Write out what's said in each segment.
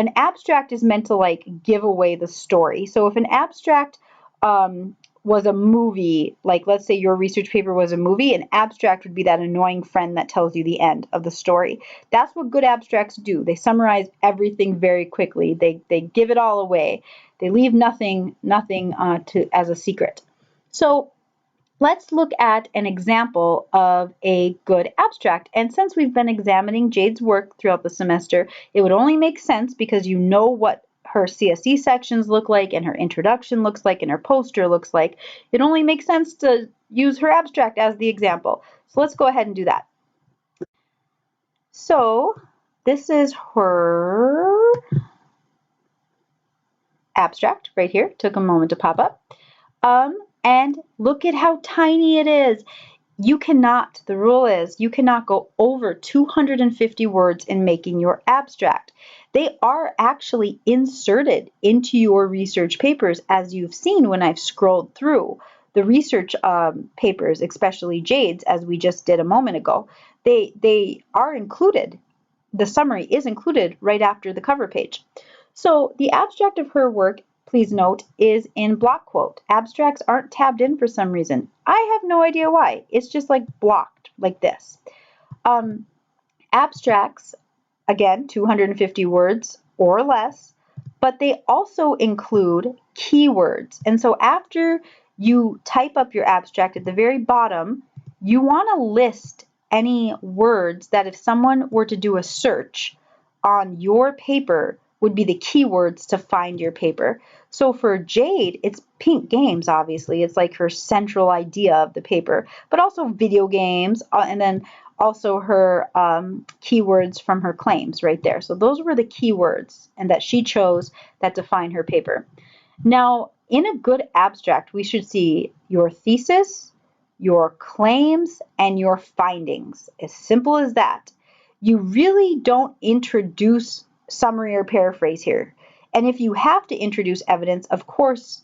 an abstract is meant to like give away the story. So if an abstract was a movie, like let's say your research paper was a movie, an abstract would be that annoying friend that tells you the end of the story. That's what good abstracts do. They summarize everything very quickly. They give it all away. They leave nothing as a secret. So let's look at an example of a good abstract. And since we've been examining Jade's work throughout the semester, it would only make sense because you know what her CSE sections look like and her introduction looks like and her poster looks like. It only makes sense to use her abstract as the example. So let's go ahead and do that. So this is her abstract right here. Took a moment to pop up. And look at how tiny it is. The rule is you cannot go over 250 words in making your abstract. They are actually inserted into your research papers, as you've seen when I've scrolled through the research papers, especially Jade's, as we just did a moment ago. They are included. The summary is included right after the cover page. So the abstract of her work, please note, is in block quote. Abstracts aren't tabbed in for some reason. I have no idea why. It's just like blocked like this. Abstracts, again, 250 words or less, but they also include keywords. And so after you type up your abstract at the very bottom, you want to list any words that if someone were to do a search on your paper would be the keywords to find your paper. So for Jade, it's pink games, obviously. It's like her central idea of the paper, but also video games, and then also her keywords from her claims right there. So those were the keywords and that she chose that define her paper. Now, in a good abstract, we should see your thesis, your claims, and your findings. As simple as that. You really don't introduce summary or paraphrase here. And if you have to introduce evidence, of course,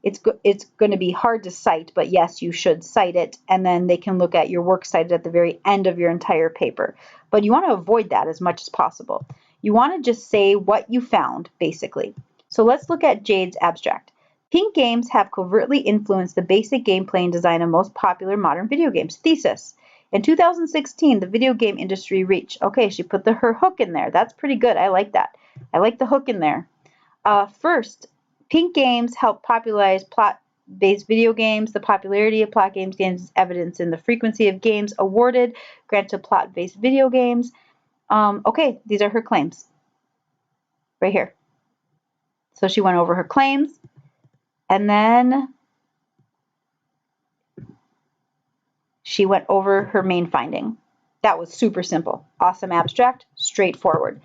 it's going to be hard to cite, but yes, you should cite it, and then they can look at your works cited at the very end of your entire paper. But you want to avoid that as much as possible. You want to just say what you found, basically. So let's look at Jade's abstract. Pink games have covertly influenced the basic gameplay and design of most popular modern video games. Thesis. In 2016, the video game industry reached. Okay, she put her hook in there. That's pretty good. I like that. I like the hook in there. First, pink games help popularize plot-based video games. The popularity of plot games is evidence in the frequency of games awarded granted plot-based video games. Okay, these are her claims. Right here. So she went over her claims, and then she went over her main finding. That was super simple. Awesome abstract, straightforward.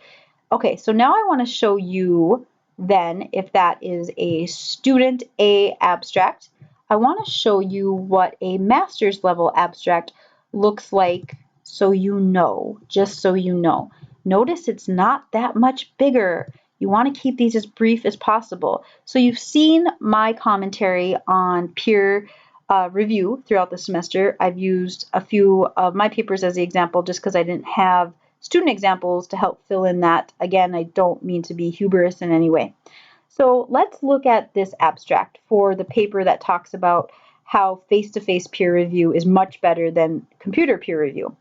Okay, so now I want to show you then, if that is a student A abstract, I want to show you what a master's level abstract looks like so you know, just so you know. Notice it's not that much bigger. You want to keep these as brief as possible. So you've seen my commentary on peer review throughout the semester. I've used a few of my papers as the example just because I didn't have student examples to help fill in that. Again, I don't mean to be hubris in any way. So let's look at this abstract for the paper that talks about how face-to-face peer review is much better than computer peer review.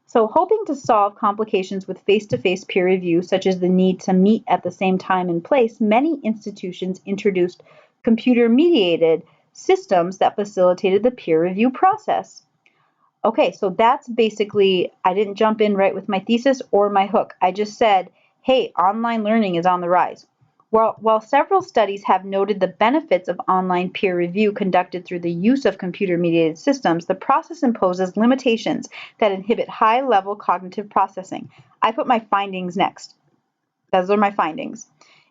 So hoping to solve complications with face-to-face peer review, such as the need to meet at the same time and place, many institutions introduced computer-mediated systems that facilitated the peer review process. Okay, so that's basically, I didn't jump in right with my thesis or my hook. I just said, hey, online learning is on the rise. While several studies have noted the benefits of online peer review conducted through the use of computer-mediated systems, the process imposes limitations that inhibit high-level cognitive processing. I put my findings next. Those are my findings.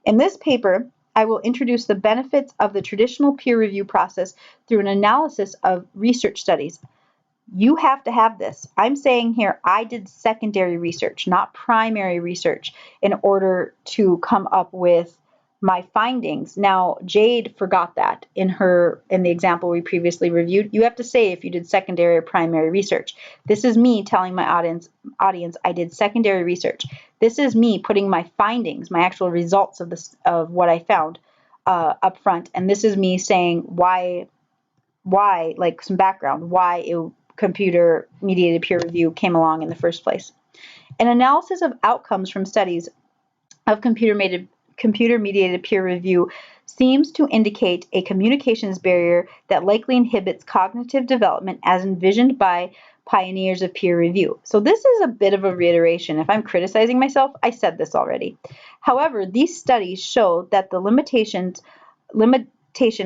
In this paper, I will introduce the benefits of the traditional peer review process through an analysis of research studies. You have to have this. I'm saying here I did secondary research, not primary research, in order to come up with my findings. Now, Jade forgot that in the example we previously reviewed. You have to say if you did secondary or primary research. This is me telling my audience I did secondary research. This is me putting my findings, my actual results of what I found up front, and this is me saying why, like some background, why computer-mediated peer review came along in the first place. An analysis of outcomes from studies of computer-mediated peer review seems to indicate a communications barrier that likely inhibits cognitive development as envisioned by pioneers of peer review. So this is a bit of a reiteration. If I'm criticizing myself, I said this already. However, these studies show that the limitation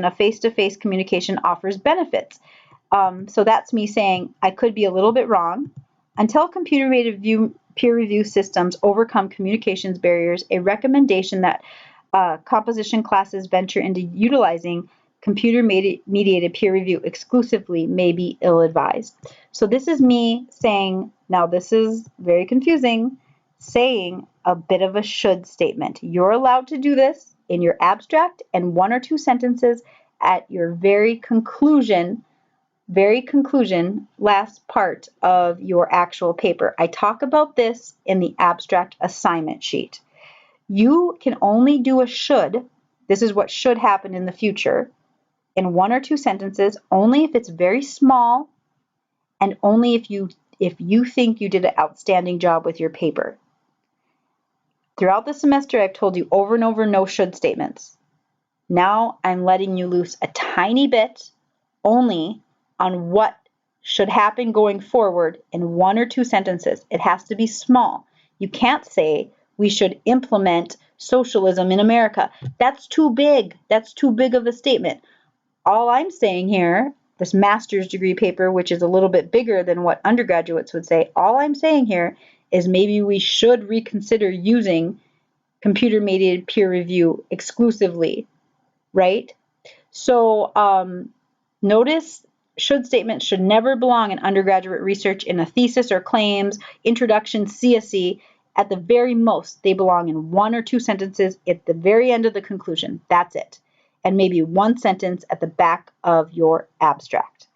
of face-to-face communication offers benefits. So that's me saying I could be a little bit wrong. Until computer-mediated peer review systems overcome communications barriers, a recommendation that composition classes venture into utilizing computer-mediated peer review exclusively may be ill-advised. So this is me saying, now this is very confusing, saying a bit of a should statement. You're allowed to do this in your abstract and 1 or 2 sentences at your very conclusion, last part of your actual paper. I talk about this in the abstract assignment sheet. You can only do a should, this is what should happen in the future, in 1 or 2 sentences, only if it's very small and only if you think you did an outstanding job with your paper. Throughout the semester, I've told you over and over no should statements. Now I'm letting you loose a tiny bit only on what should happen going forward in 1 or 2 sentences. It has to be small. You can't say we should implement socialism in America. That's too big. That's too big of a statement. All I'm saying here, this master's degree paper, which is a little bit bigger than what undergraduates would say, all I'm saying here is maybe we should reconsider using computer-mediated peer review exclusively, right? So notice should statements should never belong in undergraduate research in a thesis or claims, introduction, CSE. At the very most, they belong in 1 or 2 sentences at the very end of the conclusion. That's it. And maybe 1 sentence at the back of your abstract.